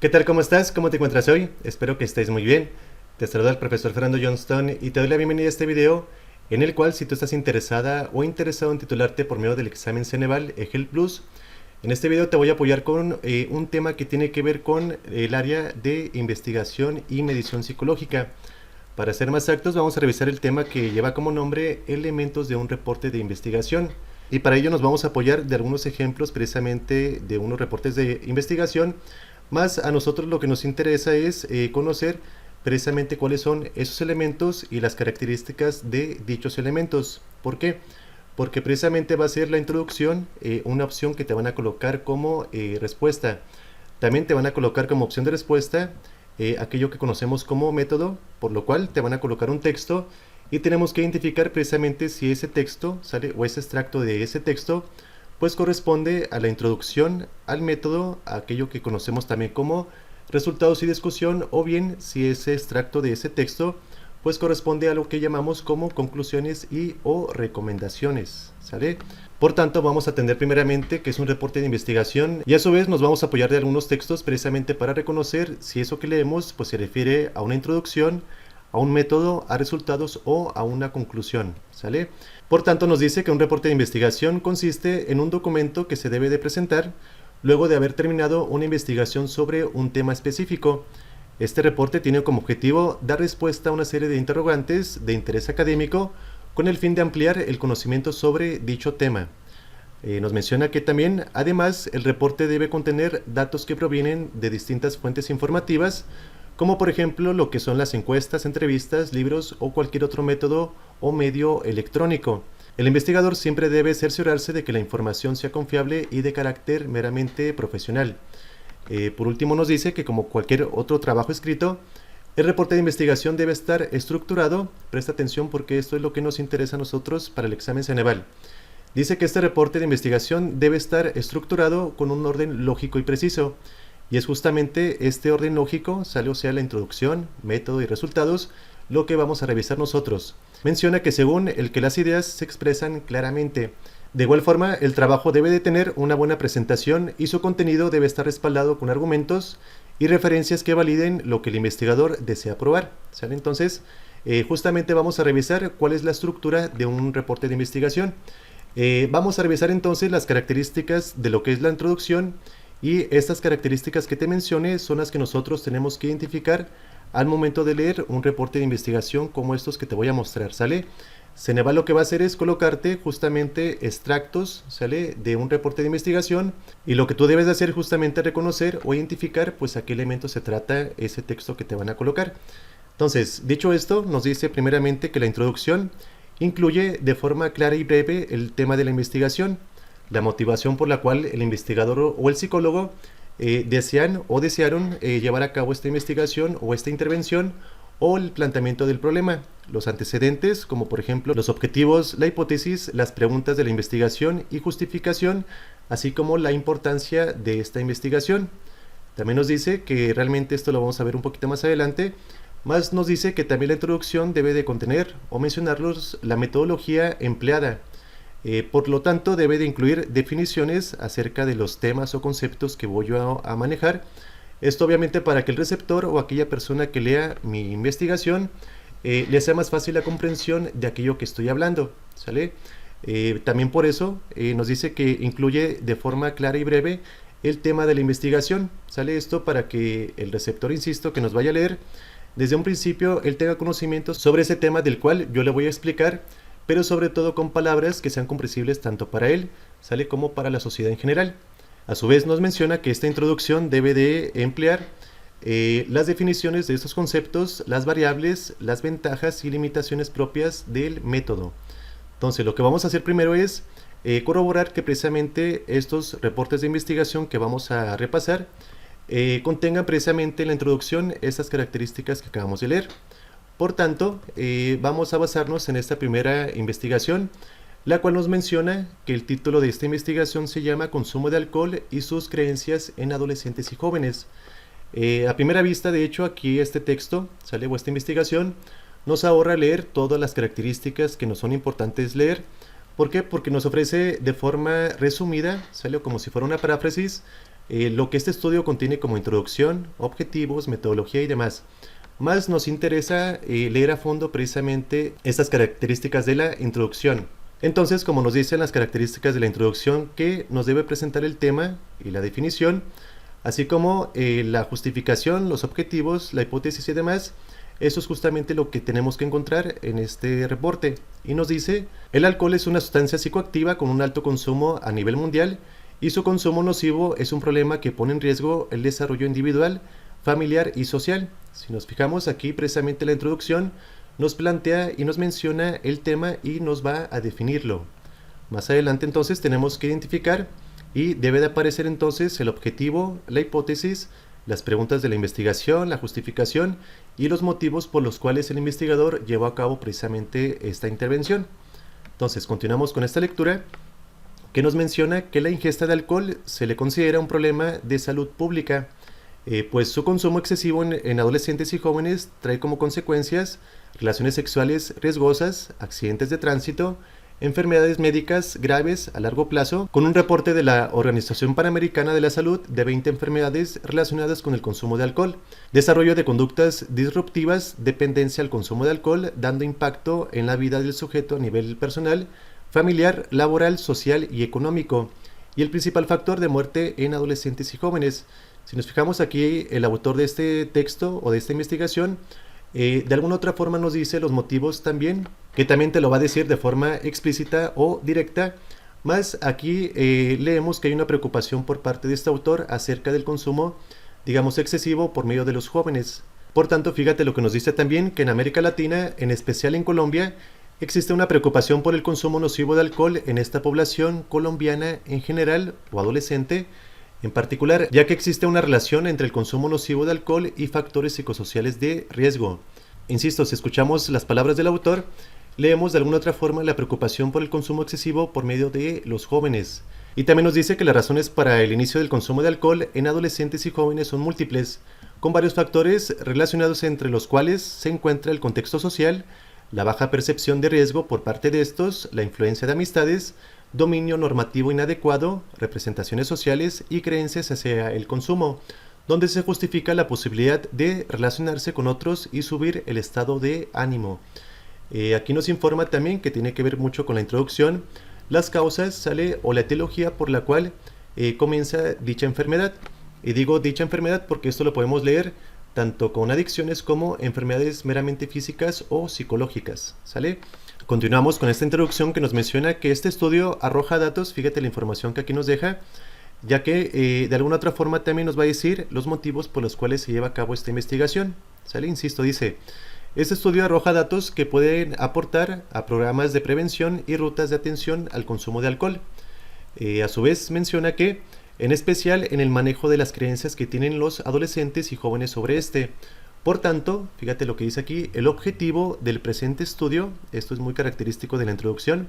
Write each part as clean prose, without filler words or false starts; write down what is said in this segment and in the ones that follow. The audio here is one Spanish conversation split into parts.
¿Qué tal? ¿Cómo estás? ¿Cómo te encuentras hoy? Espero que estés muy bien. Te saluda el profesor Fernando Johnston y te doy la bienvenida a este video en el cual, si tú estás interesada o interesado en titularte por medio del examen Ceneval EGEL Plus, en este video te voy a apoyar con un tema que tiene que ver con el área de investigación y medición psicológica. Para ser más exactos, vamos a revisar el tema que lleva como nombre elementos de un reporte de investigación. Y para ello nos vamos a apoyar de algunos ejemplos precisamente de unos reportes de investigación. Más a nosotros lo que nos interesa es conocer precisamente cuáles son esos elementos y las características de dichos elementos. ¿Por qué? Porque precisamente va a ser la introducción una opción que te van a colocar como respuesta. También te van a colocar como opción de respuesta aquello que conocemos como método, por lo cual te van a colocar un texto y tenemos que identificar precisamente si ese texto sale o ese extracto de ese texto pues corresponde a la introducción al método, a aquello que conocemos también como resultados y discusión, o bien si ese extracto de ese texto pues corresponde a lo que llamamos como conclusiones y o recomendaciones, ¿sale? Por tanto, vamos a atender primeramente que es un reporte de investigación y a su vez nos vamos a apoyar de algunos textos precisamente para reconocer si eso que leemos pues se refiere a una introducción, a un método, a resultados o a una conclusión, ¿sale? Por tanto, nos dice que un reporte de investigación consiste en un documento que se debe de presentar luego de haber terminado una investigación sobre un tema específico. Este reporte tiene como objetivo dar respuesta a una serie de interrogantes de interés académico con el fin de ampliar el conocimiento sobre dicho tema. Nos menciona que también, además, el reporte debe contener datos que provienen de distintas fuentes informativas, como por ejemplo lo que son las encuestas, entrevistas, libros o cualquier otro método o medio electrónico. El investigador siempre debe cerciorarse de que la información sea confiable y de carácter meramente profesional. Por último, nos dice que como cualquier otro trabajo escrito, el reporte de investigación debe estar estructurado. Presta atención porque esto es lo que nos interesa a nosotros para el examen Ceneval. Dice que este reporte de investigación debe estar estructurado con un orden lógico y preciso. Y es justamente este orden lógico, o sea, la introducción, método y resultados, lo que vamos a revisar nosotros. Menciona que según el que las ideas se expresan claramente. De igual forma, el trabajo debe de tener una buena presentación y su contenido debe estar respaldado con argumentos y referencias que validen lo que el investigador desea probar, ¿sale? Entonces, justamente vamos a revisar cuál es la estructura de un reporte de investigación. Vamos a revisar entonces las características de lo que es la introducción. Y estas características que te mencioné son las que nosotros tenemos que identificar al momento de leer un reporte de investigación como estos que te voy a mostrar, ¿sale? Ceneval lo que va a hacer es colocarte justamente extractos, ¿sale? De un reporte de investigación, y lo que tú debes de hacer justamente es reconocer o identificar pues a qué elemento se trata ese texto que te van a colocar. Entonces, dicho esto, nos dice primeramente que la introducción incluye de forma clara y breve el tema de la investigación, la motivación por la cual el investigador o el psicólogo desean o desearon llevar a cabo esta investigación o esta intervención, o el planteamiento del problema, los antecedentes, como por ejemplo los objetivos, la hipótesis, las preguntas de la investigación y justificación, así como la importancia de esta investigación. También nos dice que realmente esto lo vamos a ver un poquito más adelante, más nos dice que también la introducción debe de contener o mencionarlos la metodología empleada. Por lo tanto, debe de incluir definiciones acerca de los temas o conceptos que voy a manejar. Esto obviamente para que el receptor o aquella persona que lea mi investigación le sea más fácil la comprensión de aquello que estoy hablando, ¿sale? También por eso nos dice que incluye de forma clara y breve el tema de la investigación, ¿sale? Esto para que el receptor, insisto, que nos vaya a leer, desde un principio él tenga conocimiento sobre ese tema del cual yo le voy a explicar, pero sobre todo con palabras que sean comprensibles tanto para él, ¿sale? Como para la sociedad en general. A su vez nos menciona que esta introducción debe de emplear las definiciones de estos conceptos, las variables, las ventajas y limitaciones propias del método. Entonces, lo que vamos a hacer primero es corroborar que precisamente estos reportes de investigación que vamos a repasar contengan precisamente en la introducción estas características que acabamos de leer. Por tanto, vamos a basarnos en esta primera investigación, la cual nos menciona que el título de esta investigación se llama Consumo de alcohol y sus creencias en adolescentes y jóvenes. A primera vista, de hecho, aquí este texto, ¿sale? O esta investigación, nos ahorra leer todas las características que nos son importantes leer. ¿Por qué? Porque nos ofrece de forma resumida, ¿sale? Como si fuera una paráfrasis, lo que este estudio contiene como introducción, objetivos, metodología y demás. Más nos interesa leer a fondo precisamente estas características de la introducción. Entonces, como nos dicen las características de la introducción, que nos debe presentar el tema y la definición, así como la justificación, los objetivos, la hipótesis y demás. Eso es justamente lo que tenemos que encontrar en este reporte. Y nos dice, el alcohol es una sustancia psicoactiva con un alto consumo a nivel mundial y su consumo nocivo es un problema que pone en riesgo el desarrollo individual, familiar y social. Si nos fijamos aquí, precisamente la introducción nos plantea y nos menciona el tema y nos va a definirlo. Más adelante entonces tenemos que identificar y debe de aparecer entonces el objetivo, la hipótesis, las preguntas de la investigación, la justificación y los motivos por los cuales el investigador llevó a cabo precisamente esta intervención. Entonces continuamos con esta lectura que nos menciona que la ingesta de alcohol se le considera un problema de salud pública, pues su consumo excesivo en adolescentes y jóvenes trae como consecuencias relaciones sexuales riesgosas, accidentes de tránsito, enfermedades médicas graves a largo plazo, con un reporte de la Organización Panamericana de la Salud de 20 enfermedades relacionadas con el consumo de alcohol, desarrollo de conductas disruptivas, dependencia al consumo de alcohol, dando impacto en la vida del sujeto a nivel personal, familiar, laboral, social y económico, y el principal factor de muerte en adolescentes y jóvenes. Si nos fijamos aquí, el autor de este texto o de esta investigación de alguna otra forma nos dice los motivos también, que también te lo va a decir de forma explícita o directa, más aquí leemos que hay una preocupación por parte de este autor acerca del consumo, digamos, excesivo por medio de los jóvenes. Por tanto, fíjate lo que nos dice también, que en América Latina, en especial en Colombia, existe una preocupación por el consumo nocivo de alcohol en esta población colombiana en general o adolescente, en particular, ya que existe una relación entre el consumo nocivo de alcohol y factores psicosociales de riesgo. Insisto, si escuchamos las palabras del autor, leemos de alguna otra forma la preocupación por el consumo excesivo por medio de los jóvenes. Y también nos dice que las razones para el inicio del consumo de alcohol en adolescentes y jóvenes son múltiples, con varios factores relacionados entre los cuales se encuentra el contexto social, la baja percepción de riesgo por parte de estos, la influencia de amistades, dominio normativo inadecuado, representaciones sociales y creencias hacia el consumo, donde se justifica la posibilidad de relacionarse con otros y subir el estado de ánimo. Aquí nos informa también que tiene que ver mucho con la introducción, las causas, o la etiología por la cual comienza dicha enfermedad. Y digo dicha enfermedad porque esto lo podemos leer tanto con adicciones como enfermedades meramente físicas o psicológicas, ¿sale? Continuamos con esta introducción que nos menciona que este estudio arroja datos, fíjate la información que aquí nos deja, ya que de alguna otra forma también nos va a decir los motivos por los cuales se lleva a cabo esta investigación, ¿sale? Insisto, dice, este estudio arroja datos que pueden aportar a programas de prevención y rutas de atención al consumo de alcohol. A su vez menciona que, en especial en el manejo de las creencias que tienen los adolescentes y jóvenes sobre este. Por tanto, fíjate lo que dice aquí, el objetivo del presente estudio, esto es muy característico de la introducción,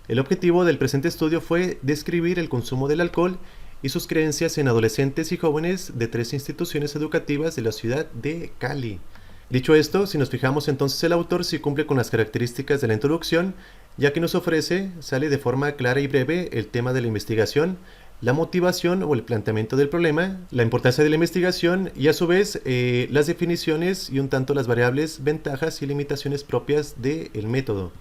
el objetivo del presente estudio fue describir el consumo del alcohol y sus creencias en adolescentes y jóvenes de 3 instituciones educativas de la ciudad de Cali. Dicho esto, si nos fijamos entonces el autor sí cumple con las características de la introducción, ya que nos ofrece, sale de forma clara y breve el tema de la investigación, la motivación o el planteamiento del problema, la importancia de la investigación y a su vez las definiciones y un tanto las variables, ventajas y limitaciones propias del método.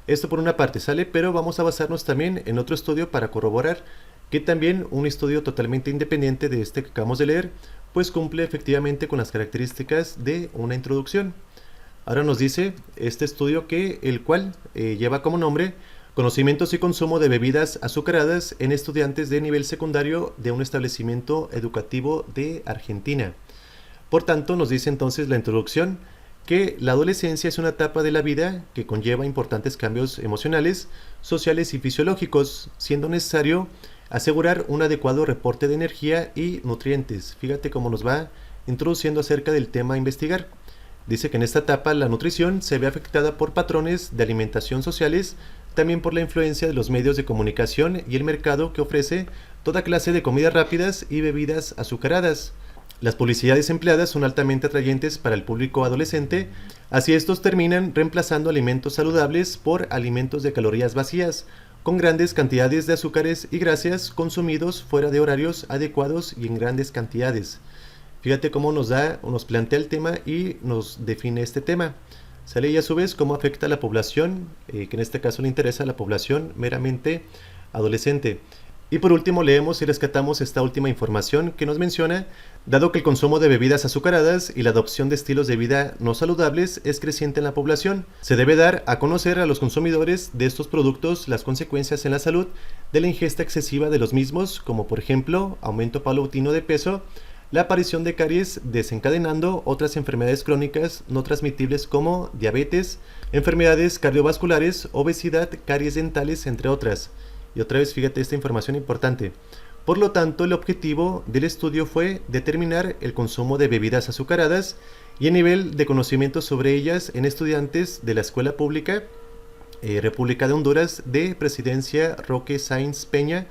Esto por una parte sale, pero vamos a basarnos también en otro estudio para corroborar que también un estudio totalmente independiente de este que acabamos de leer, pues cumple efectivamente con las características de una introducción. Ahora nos dice este estudio que el cual lleva como nombre Conocimientos y consumo de bebidas azucaradas en estudiantes de nivel secundario de un establecimiento educativo de Argentina. Por tanto, nos dice entonces la introducción que la adolescencia es una etapa de la vida que conlleva importantes cambios emocionales, sociales y fisiológicos, siendo necesario asegurar un adecuado reporte de energía y nutrientes. Fíjate cómo nos va introduciendo acerca del tema a investigar. Dice que en esta etapa la nutrición se ve afectada por patrones de alimentación sociales, también por la influencia de los medios de comunicación y el mercado que ofrece toda clase de comidas rápidas y bebidas azucaradas. Las publicidades empleadas son altamente atrayentes para el público adolescente, así estos terminan reemplazando alimentos saludables por alimentos de calorías vacías, con grandes cantidades de azúcares y grasas consumidos fuera de horarios adecuados y en grandes cantidades. Fíjate cómo nos plantea el tema y nos define este tema. Sale y a su vez cómo afecta a la población, que en este caso le interesa a la población meramente adolescente. Y por último leemos y rescatamos esta última información que nos menciona: dado que el consumo de bebidas azucaradas y la adopción de estilos de vida no saludables es creciente en la población, se debe dar a conocer a los consumidores de estos productos las consecuencias en la salud de la ingesta excesiva de los mismos, como por ejemplo aumento paulatino de peso, la aparición de caries desencadenando otras enfermedades crónicas no transmitibles como diabetes, enfermedades cardiovasculares, obesidad, caries dentales, entre otras. Y otra vez fíjate esta información importante. Por lo tanto, el objetivo del estudio fue determinar el consumo de bebidas azucaradas y el nivel de conocimiento sobre ellas en estudiantes de la Escuela Pública República de Honduras de Presidencia Roque Sáenz Peña,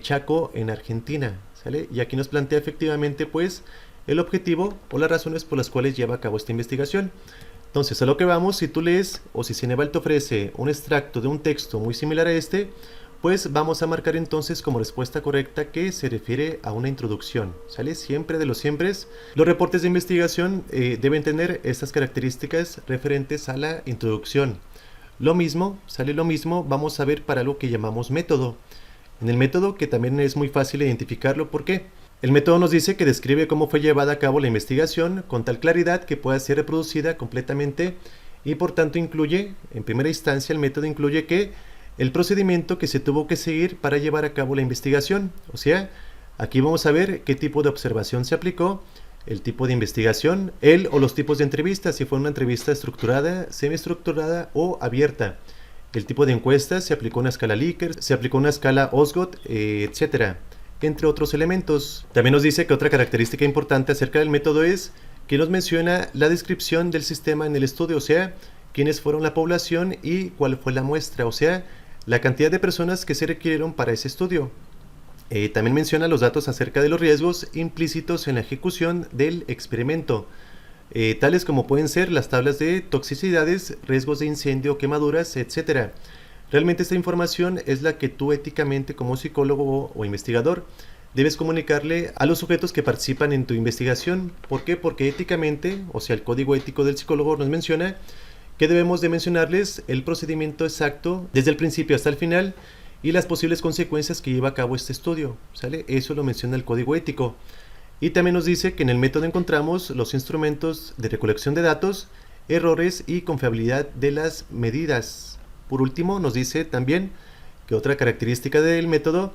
Chaco, en Argentina. ¿Sale? Y aquí nos plantea efectivamente pues el objetivo o las razones por las cuales lleva a cabo esta investigación. Entonces, a lo que vamos, si tú lees o si Ceneval te ofrece un extracto de un texto muy similar a este, pues vamos a marcar entonces como respuesta correcta que se refiere a una introducción. ¿Sale? Siempre de los siempres, los reportes de investigación deben tener estas características referentes a la introducción. Lo mismo, vamos a ver para lo que llamamos método. En el método, que también es muy fácil identificarlo, ¿por qué? El método nos dice que describe cómo fue llevada a cabo la investigación con tal claridad que pueda ser reproducida completamente y por tanto incluye, en primera instancia, el método incluye que el procedimiento que se tuvo que seguir para llevar a cabo la investigación. O sea, aquí vamos a ver qué tipo de observación se aplicó, el tipo de investigación, el o los tipos de entrevistas, si fue una entrevista estructurada, semiestructurada o abierta. El tipo de encuesta, se aplicó una escala Likert, se aplicó una escala Osgood, etcétera, entre otros elementos. También nos dice que otra característica importante acerca del método es que nos menciona la descripción del sistema en el estudio, o sea, quiénes fueron la población y cuál fue la muestra, o sea, la cantidad de personas que se requirieron para ese estudio. También menciona los datos acerca de los riesgos implícitos en la ejecución del experimento, tales como pueden ser las tablas de toxicidades, riesgos de incendio, quemaduras, etc. Realmente esta información es la que tú éticamente como psicólogo o investigador debes comunicarle a los sujetos que participan en tu investigación. ¿Por qué? Porque éticamente, o sea, el código ético del psicólogo nos menciona que debemos de mencionarles el procedimiento exacto desde el principio hasta el final y las posibles consecuencias que lleva a cabo este estudio, ¿sale? Eso lo menciona el código ético. Y también nos dice que en el método encontramos los instrumentos de recolección de datos, errores y confiabilidad de las medidas. Por último, nos dice también que otra característica del método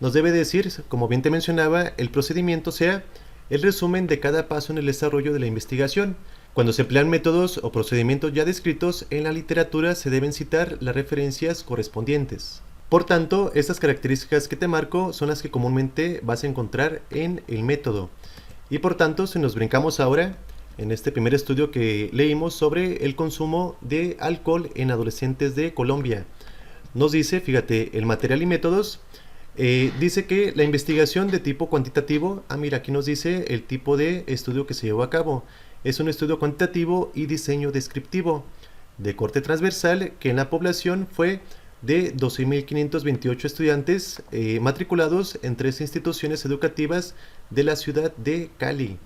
nos debe decir, como bien te mencionaba, el procedimiento sea el resumen de cada paso en el desarrollo de la investigación. Cuando se emplean métodos o procedimientos ya descritos en la literatura, se deben citar las referencias correspondientes. Por tanto, estas características que te marco son las que comúnmente vas a encontrar en el método. Y por tanto, si nos brincamos ahora en este primer estudio que leímos sobre el consumo de alcohol en adolescentes de Colombia, nos dice, fíjate, el material y métodos, dice que la investigación de tipo cuantitativo, mira, aquí nos dice el tipo de estudio que se llevó a cabo. Es un estudio cuantitativo y diseño descriptivo de corte transversal que en la población fue de 12.528 estudiantes matriculados en 3 instituciones educativas de la ciudad de Cali.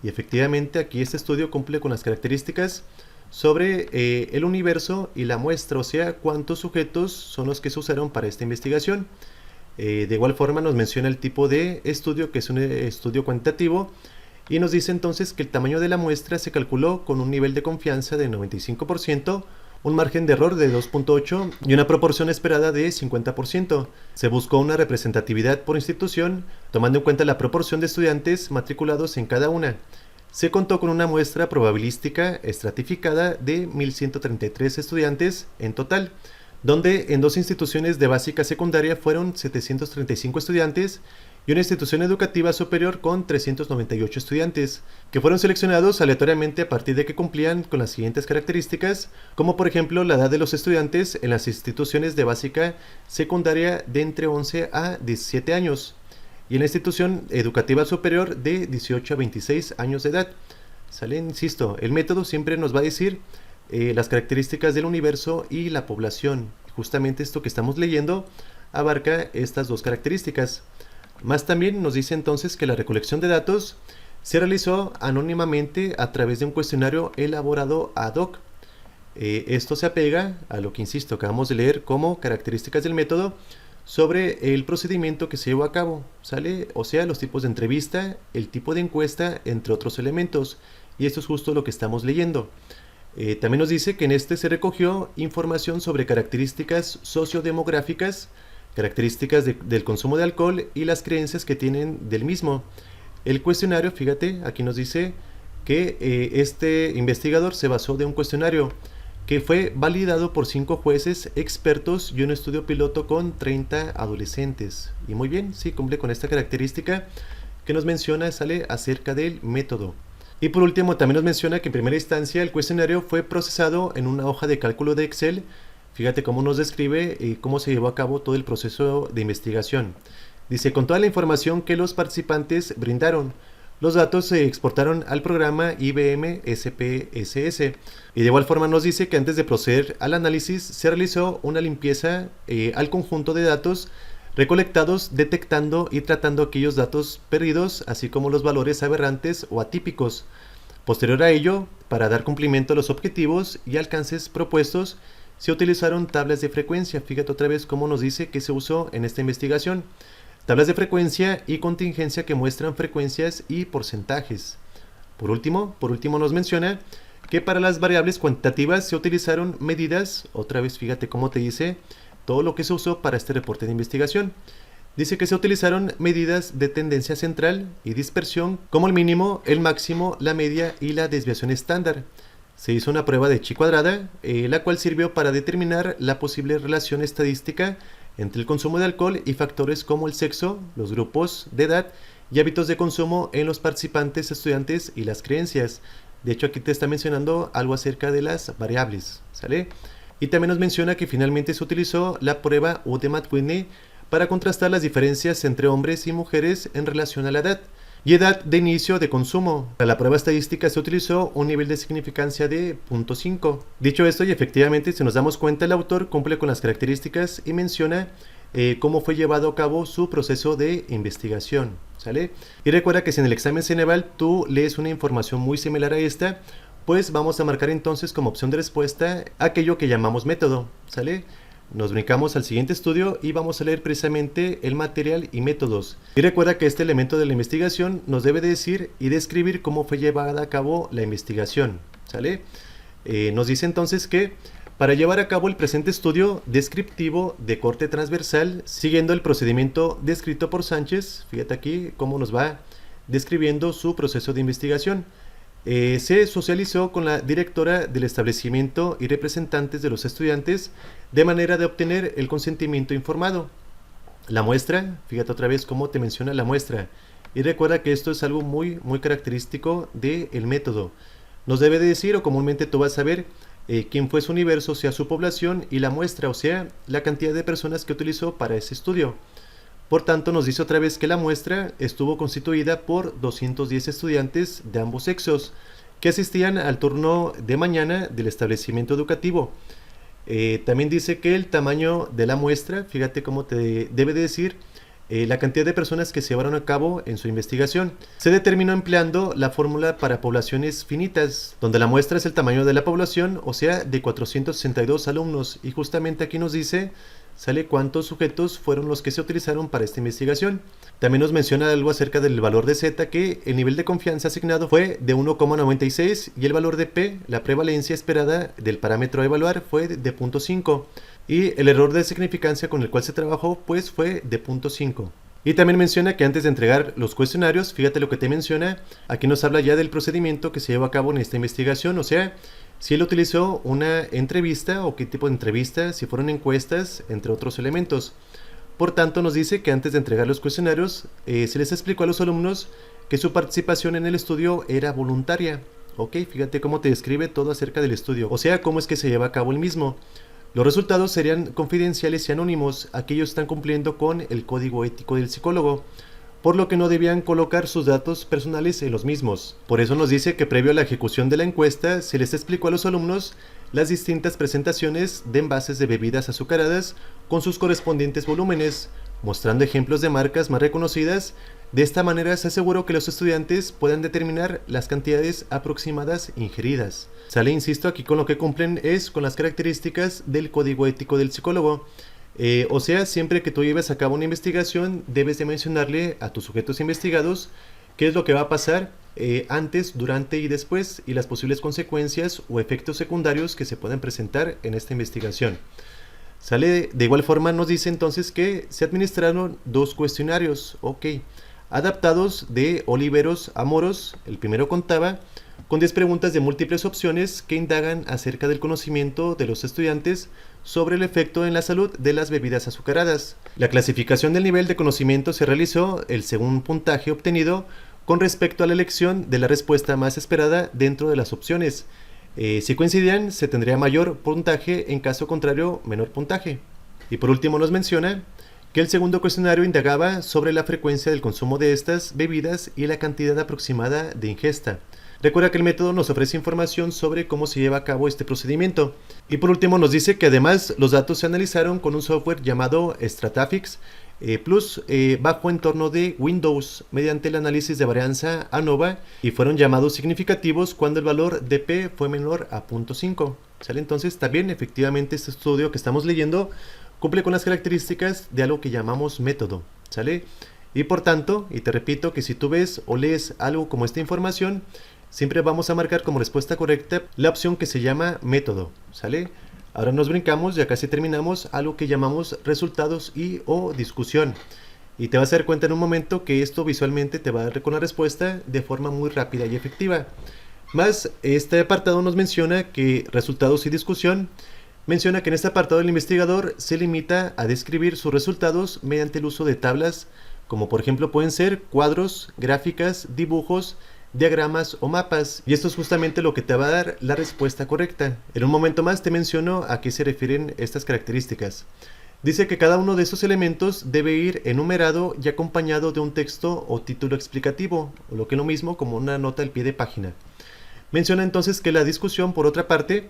Y efectivamente aquí este estudio cumple con las características sobre el universo y la muestra, o sea, cuántos sujetos son los que se usaron para esta investigación. De igual forma nos menciona el tipo de estudio, que es un estudio cuantitativo, y nos dice entonces que el tamaño de la muestra se calculó con un nivel de confianza de 95%, un margen de error de 2.8 y una proporción esperada de 50%. Se buscó una representatividad por institución, tomando en cuenta la proporción de estudiantes matriculados en cada una. Se contó con una muestra probabilística estratificada de 1.133 estudiantes en total, donde en 2 instituciones de básica secundaria fueron 735 estudiantes y una institución educativa superior con 398 estudiantes, que fueron seleccionados aleatoriamente a partir de que cumplían con las siguientes características, como por ejemplo la edad de los estudiantes en las instituciones de básica secundaria de entre 11 a 17 años y en la institución educativa superior de 18 a 26 años de edad. ¿Sale? Insisto, el método siempre nos va a decir las características del universo y la población. Justamente esto que estamos leyendo abarca estas dos características. Más también nos dice entonces que la recolección de datos se realizó anónimamente a través de un cuestionario elaborado ad hoc. Esto se apega a lo que, insisto, acabamos de leer como características del método sobre el procedimiento que se llevó a cabo, ¿sale? O sea, los tipos de entrevista, el tipo de encuesta, entre otros elementos. Y esto es justo lo que estamos leyendo. También nos dice que en este se recogió información sobre características sociodemográficas, características del consumo de alcohol y las creencias que tienen del mismo. El cuestionario, fíjate, aquí nos dice que este investigador se basó de un cuestionario que fue validado por 5 jueces expertos y un estudio piloto con 30 adolescentes. Y muy bien, sí, cumple con esta característica que nos menciona, sale acerca del método. Y por último, también nos menciona que en primera instancia el cuestionario fue procesado en una hoja de cálculo de Excel. Fíjate cómo nos describe y cómo se llevó a cabo todo el proceso de investigación. Dice, con toda la información que los participantes brindaron, los datos se exportaron al programa IBM SPSS. Y de igual forma nos dice que antes de proceder al análisis se realizó una limpieza al conjunto de datos recolectados, detectando y tratando aquellos datos perdidos, así como los valores aberrantes o atípicos. Posterior a ello, para dar cumplimiento a los objetivos y alcances propuestos, se utilizaron tablas de frecuencia. Fíjate otra vez cómo nos dice que se usó en esta investigación. Tablas de frecuencia y contingencia que muestran frecuencias y porcentajes. Por último nos menciona que para las variables cuantitativas se utilizaron medidas, otra vez fíjate cómo te dice todo lo que se usó para este reporte de investigación. Dice que se utilizaron medidas de tendencia central y dispersión como el mínimo, el máximo, la media y la desviación estándar. Se hizo una prueba de chi cuadrada, la cual sirvió para determinar la posible relación estadística entre el consumo de alcohol y factores como el sexo, los grupos de edad y hábitos de consumo en los participantes, estudiantes y las creencias. De hecho, aquí te está mencionando algo acerca de las variables, ¿sale? Y también nos menciona que finalmente se utilizó la prueba Udemy-Whitney para contrastar las diferencias entre hombres y mujeres en relación a la edad y edad de inicio de consumo. Para la prueba estadística se utilizó un nivel de significancia de 0.5. Dicho esto, y efectivamente, si nos damos cuenta, el autor cumple con las características y menciona cómo fue llevado a cabo su proceso de investigación, ¿sale? Y recuerda que si en el examen Ceneval tú lees una información muy similar a esta, pues vamos a marcar entonces como opción de respuesta aquello que llamamos método, ¿sale? Nos brincamos al siguiente estudio y vamos a leer precisamente el material y métodos. Y recuerda que este elemento de la investigación nos debe decir y describir cómo fue llevada a cabo la investigación, ¿sale? Nos dice entonces que para llevar a cabo el presente estudio descriptivo de corte transversal, siguiendo el procedimiento descrito por Sánchez, fíjate aquí cómo nos va describiendo su proceso de investigación. Se socializó con la directora del establecimiento y representantes de los estudiantes de manera de obtener el consentimiento informado. La muestra, fíjate otra vez cómo te menciona la muestra, y recuerda que esto es algo muy característico del método. Nos debe de decir, o comúnmente tú vas a ver, quién fue su universo, o sea su población, y la muestra, o sea la cantidad de personas que utilizó para ese estudio. Por tanto, nos dice otra vez que la muestra estuvo constituida por 210 estudiantes de ambos sexos que asistían al turno de mañana del establecimiento educativo. También dice que el tamaño de la muestra, fíjate cómo te debe de decir la cantidad de personas que se llevaron a cabo en su investigación. Se determinó empleando la fórmula para poblaciones finitas, donde la muestra es el tamaño de la población, o sea, de 462 alumnos. Y justamente aquí nos dice sale cuántos sujetos fueron los que se utilizaron para esta investigación. También nos menciona algo acerca del valor de Z, que el nivel de confianza asignado fue de 1,96 y el valor de P, la prevalencia esperada del parámetro a evaluar, fue de 0.5 y el error de significancia con el cual se trabajó pues fue de 0.5. Y también menciona que antes de entregar los cuestionarios, fíjate lo que te menciona, aquí nos habla ya del procedimiento que se llevó a cabo en esta investigación, o sea, si él utilizó una entrevista o qué tipo de entrevista, si fueron encuestas, entre otros elementos. Por tanto, nos dice que antes de entregar los cuestionarios, se les explicó a los alumnos que su participación en el estudio era voluntaria. Ok, fíjate cómo te describe todo acerca del estudio, o sea, cómo es que se lleva a cabo el mismo. Los resultados serían confidenciales y anónimos, aquellos están cumpliendo con el código ético del psicólogo. por lo que no debían colocar sus datos personales en los mismos. Por eso nos dice que previo a la ejecución de la encuesta se les explicó a los alumnos las distintas presentaciones de envases de bebidas azucaradas con sus correspondientes volúmenes, mostrando ejemplos de marcas más reconocidas. De esta manera se aseguró que los estudiantes puedan determinar las cantidades aproximadas ingeridas. Sale, insisto, aquí con lo que cumplen es con las características del código ético del psicólogo. O sea, siempre que tú lleves a cabo una investigación, debes de mencionarle a tus sujetos investigados qué es lo que va a pasar antes, durante y después, y las posibles consecuencias o efectos secundarios que se puedan presentar en esta investigación. Sale, de igual forma nos dice entonces que se administraron 2 cuestionarios, adaptados de Oliveros a Moros. El primero contaba con 10 preguntas de múltiples opciones que indagan acerca del conocimiento de los estudiantes sobre el efecto en la salud de las bebidas azucaradas. La clasificación del nivel de conocimiento se realizó según puntaje obtenido con respecto a la elección de la respuesta más esperada dentro de las opciones. Si coincidían, se tendría mayor puntaje, en caso contrario, menor puntaje. Y por último nos menciona que el segundo cuestionario indagaba sobre la frecuencia del consumo de estas bebidas y la cantidad aproximada de ingesta. Recuerda que el método nos ofrece información sobre cómo se lleva a cabo este procedimiento. Y por último nos dice que además los datos se analizaron con un software llamado Stratafix Plus bajo entorno de Windows mediante el análisis de varianza ANOVA, y fueron llamados significativos cuando el valor de P fue menor a 0.5. ¿Sale? Entonces también efectivamente este estudio que estamos leyendo cumple con las características de algo que llamamos método. ¿Sale? Y por tanto, y te repito que si tú ves o lees algo como esta información, siempre vamos a marcar como respuesta correcta la opción que se llama método. ¿Sale? Ahora nos brincamos, ya casi terminamos, algo que llamamos resultados y o discusión. Y te vas a dar cuenta en un momento que esto visualmente te va a dar con la respuesta de forma muy rápida y efectiva. Más, este apartado nos menciona que resultados y discusión, menciona que en este apartado el investigador se limita a describir sus resultados mediante el uso de tablas, como por ejemplo pueden ser cuadros, gráficas, dibujos, diagramas o mapas, y esto es justamente lo que te va a dar la respuesta correcta. En un momento más te menciono a qué se refieren estas características. Dice que cada uno de estos elementos debe ir enumerado y acompañado de un texto o título explicativo, o lo que es lo mismo como una nota al pie de página. Menciona entonces que la discusión, por otra parte,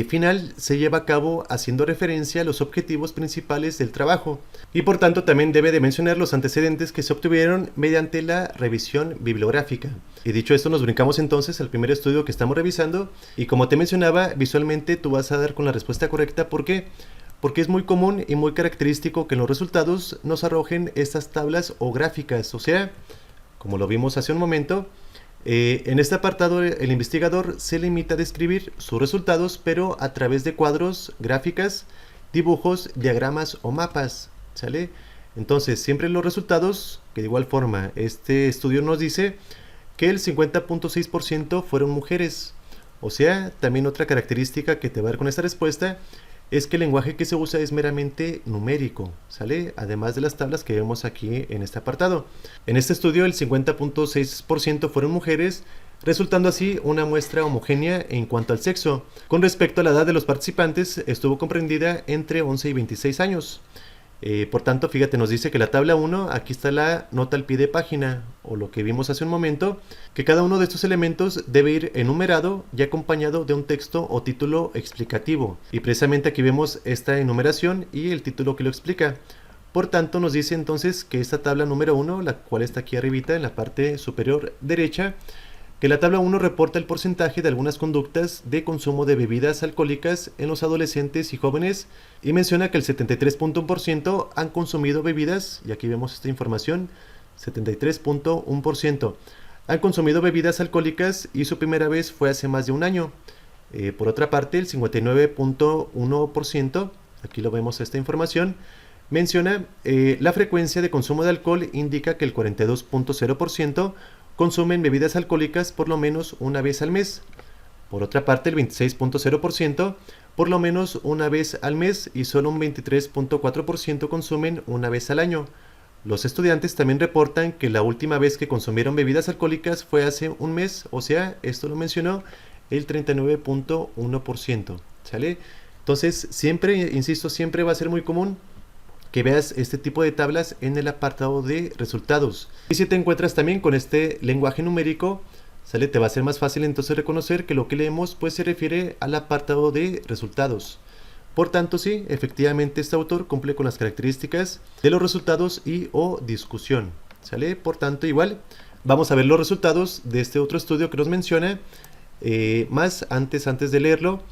final se lleva a cabo haciendo referencia a los objetivos principales del trabajo, y por tanto también debe de mencionar los antecedentes que se obtuvieron mediante la revisión bibliográfica. Y dicho esto, nos brincamos entonces al primer estudio que estamos revisando, y como te mencionaba, visualmente tú vas a dar con la respuesta correcta. ¿Por qué? Porque es muy común y muy característico que en los resultados nos arrojen estas tablas o gráficas, o sea, como lo vimos hace un momento, en este apartado el investigador se limita a describir sus resultados, pero a través de cuadros, gráficas, dibujos, diagramas o mapas. ¿Sale? Entonces, siempre los resultados, que de igual forma este estudio nos dice que el 50.6% fueron mujeres. O sea, también otra característica que te va a dar con esta respuesta es que el lenguaje que se usa es meramente numérico, ¿sale? Además de las tablas que vemos aquí en este apartado. En este estudio el 50.6% fueron mujeres, resultando así una muestra homogénea en cuanto al sexo. Con respecto a la edad de los participantes, estuvo comprendida entre 11 y 26 años. Por tanto, fíjate, nos dice que la tabla 1, aquí está la nota al pie de página, o lo que vimos hace un momento, que cada uno de estos elementos debe ir enumerado y acompañado de un texto o título explicativo. Y precisamente aquí vemos esta enumeración y el título que lo explica. Por tanto, nos dice entonces que esta tabla número 1, la cual está aquí arribita en la parte superior derecha, que la tabla 1 reporta el porcentaje de algunas conductas de consumo de bebidas alcohólicas en los adolescentes y jóvenes, y menciona que el 73.1% han consumido bebidas, y aquí vemos esta información, 73.1% han consumido bebidas alcohólicas y su primera vez fue hace más de un año. Por otra parte, el 59.1%, aquí lo vemos esta información, menciona la frecuencia de consumo de alcohol, indica que el 42.0% consumen bebidas alcohólicas por lo menos una vez al mes. Por otra parte, el 26.0% por lo menos una vez al mes y solo un 23.4% consumen una vez al año. Los estudiantes también reportan que la última vez que consumieron bebidas alcohólicas fue hace un mes, o sea, esto lo mencionó el 39.1%. ¿Sale? Entonces, siempre, insisto, siempre va a ser muy común que veas este tipo de tablas en el apartado de resultados. Y si te encuentras también con este lenguaje numérico, ¿sale? Te va a ser más fácil entonces reconocer que lo que leemos pues se refiere al apartado de resultados. Por tanto, sí, efectivamente este autor cumple con las características de los resultados y o discusión, ¿sale? Por tanto, igual, vamos a ver los resultados de este otro estudio que nos menciona. Antes de leerlo,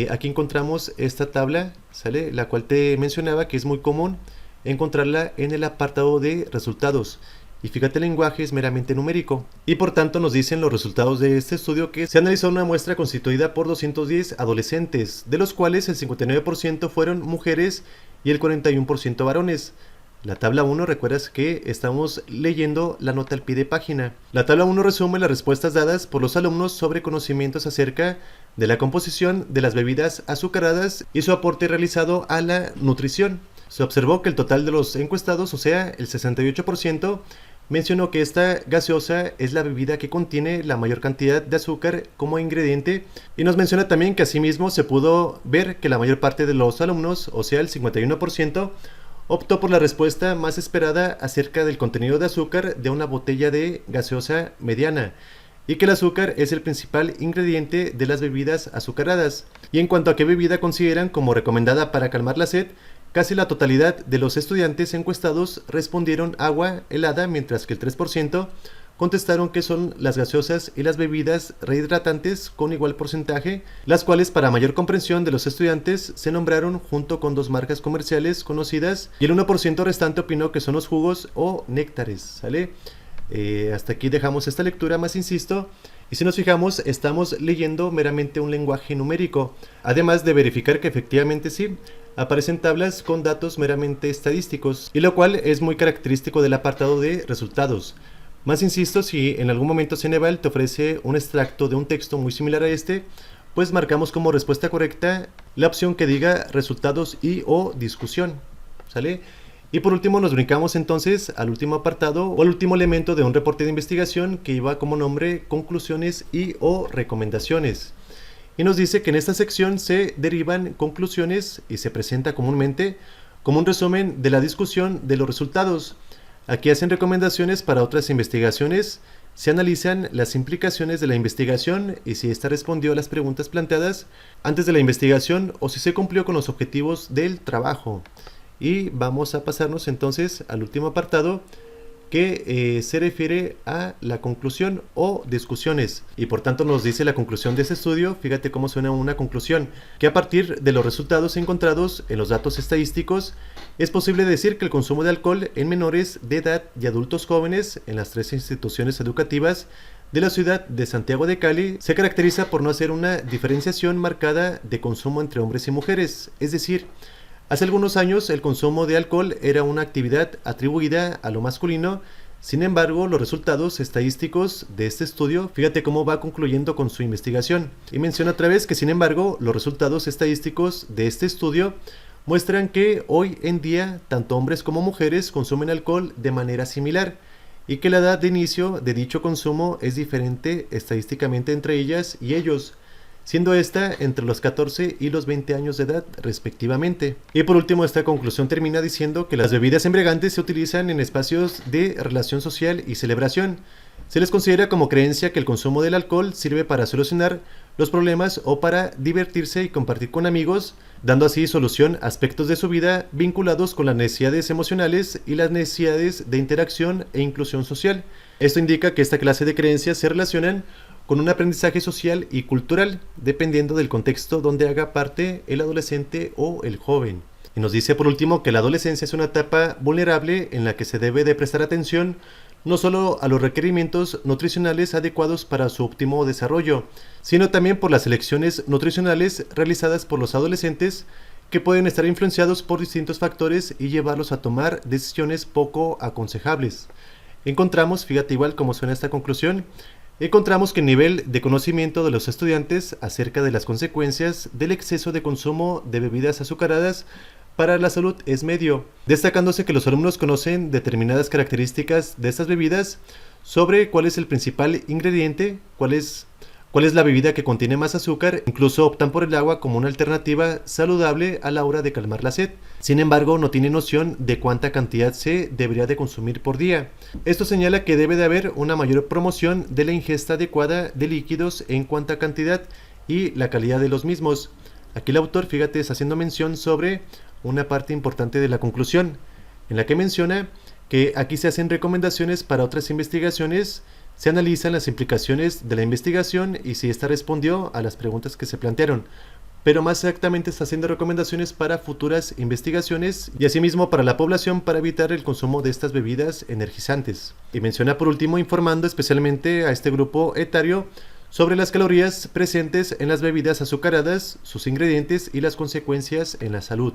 aquí encontramos esta tabla, ¿sale? La cual te mencionaba que es muy común encontrarla en el apartado de resultados. Y fíjate, el lenguaje es meramente numérico. Y por tanto nos dicen los resultados de este estudio que se analizó una muestra constituida por 210 adolescentes, de los cuales el 59% fueron mujeres y el 41% varones. La tabla 1, recuerdas que estamos leyendo la nota al pie de página. La tabla 1 resume las respuestas dadas por los alumnos sobre conocimientos acerca de la composición de las bebidas azucaradas y su aporte realizado a la nutrición. Se observó que el total de los encuestados, o sea, el 68%, mencionó que esta gaseosa es la bebida que contiene la mayor cantidad de azúcar como ingrediente, y nos menciona también que asimismo se pudo ver que la mayor parte de los alumnos, o sea, el 51%, optó por la respuesta más esperada acerca del contenido de azúcar de una botella de gaseosa mediana, y que el azúcar es el principal ingrediente de las bebidas azucaradas. Y en cuanto a qué bebida consideran como recomendada para calmar la sed, casi la totalidad de los estudiantes encuestados respondieron agua helada, mientras que el 3% contestaron que son las gaseosas y las bebidas rehidratantes con igual porcentaje, las cuales para mayor comprensión de los estudiantes se nombraron junto con dos marcas comerciales conocidas, y el 1% restante opinó que son los jugos o néctares, ¿sale? Hasta aquí dejamos esta lectura, más insisto, y si nos fijamos estamos leyendo meramente un lenguaje numérico, además de verificar que efectivamente sí, aparecen tablas con datos meramente estadísticos, y lo cual es muy característico del apartado de resultados. Más insisto, si en algún momento Ceneval te ofrece un extracto de un texto muy similar a este, pues marcamos como respuesta correcta la opción que diga resultados y o discusión, ¿sale? Y por último nos brincamos entonces al último apartado o al último elemento de un reporte de investigación que lleva como nombre conclusiones y o recomendaciones. Y nos dice que en esta sección se derivan conclusiones y se presenta comúnmente como un resumen de la discusión de los resultados. Aquí hacen recomendaciones para otras investigaciones, se analizan las implicaciones de la investigación y si ésta respondió a las preguntas planteadas antes de la investigación o si se cumplió con los objetivos del trabajo. Y vamos a pasarnos entonces al último apartado que se refiere a la conclusión o discusiones, y por tanto nos dice la conclusión de este estudio. Fíjate cómo suena una conclusión: que a partir de los resultados encontrados en los datos estadísticos es posible decir que el consumo de alcohol en menores de edad y adultos jóvenes en las 3 instituciones educativas de la ciudad de Santiago de Cali se caracteriza por no hacer una diferenciación marcada de consumo entre hombres y mujeres, es decir, hace algunos años el consumo de alcohol era una actividad atribuida a lo masculino. Sin embargo, los resultados estadísticos de este estudio, fíjate cómo va concluyendo con su investigación, y menciona otra vez que sin embargo los resultados estadísticos de este estudio muestran que hoy en día tanto hombres como mujeres consumen alcohol de manera similar, y que la edad de inicio de dicho consumo es diferente estadísticamente entre ellas y ellos, siendo esta entre los 14 y los 20 años de edad respectivamente. Y por último, esta conclusión termina diciendo que las bebidas embriagantes se utilizan en espacios de relación social y celebración. Se les considera como creencia que el consumo del alcohol sirve para solucionar los problemas o para divertirse y compartir con amigos, dando así solución a aspectos de su vida vinculados con las necesidades emocionales y las necesidades de interacción e inclusión social. Esto indica que esta clase de creencias se relacionan con un aprendizaje social y cultural, dependiendo del contexto donde haga parte el adolescente o el joven. Y nos dice por último que la adolescencia es una etapa vulnerable en la que se debe de prestar atención no solo a los requerimientos nutricionales adecuados para su óptimo desarrollo, sino también por las elecciones nutricionales realizadas por los adolescentes, que pueden estar influenciados por distintos factores y llevarlos a tomar decisiones poco aconsejables. Encontramos, fíjate igual cómo suena esta conclusión, encontramos que el nivel de conocimiento de los estudiantes acerca de las consecuencias del exceso de consumo de bebidas azucaradas para la salud es medio, destacándose que los alumnos conocen determinadas características de estas bebidas, sobre cuál es el principal ingrediente, cuál cuál es la bebida que contiene más azúcar, incluso optan por el agua como una alternativa saludable a la hora de calmar la sed. Sin embargo, no tienen noción de cuánta cantidad se debería de consumir por día. Esto señala que debe de haber una mayor promoción de la ingesta adecuada de líquidos en cuanto a cantidad y la calidad de los mismos. Aquí el autor, fíjate, está haciendo mención sobre una parte importante de la conclusión, en la que menciona que aquí se hacen recomendaciones para otras investigaciones, se analizan las implicaciones de la investigación y si ésta respondió a las preguntas que se plantearon, pero más exactamente está haciendo recomendaciones para futuras investigaciones y asimismo para la población para evitar el consumo de estas bebidas energizantes. Y menciona por último informando especialmente a este grupo etario sobre las calorías presentes en las bebidas azucaradas, sus ingredientes y las consecuencias en la salud.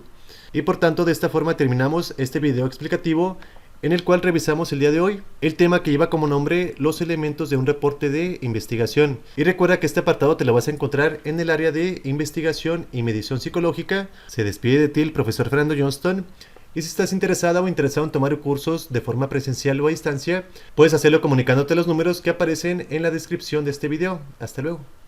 Y por tanto, de esta forma terminamos este video explicativo en el cual revisamos el día de hoy el tema que lleva como nombre los elementos de un reporte de investigación. Y recuerda que este apartado te lo vas a encontrar en el área de investigación y medición psicológica. Se despide de ti el profesor Fernando Johnston. Y si estás interesada o interesado en tomar cursos de forma presencial o a distancia, puedes hacerlo comunicándote los números que aparecen en la descripción de este video. Hasta luego.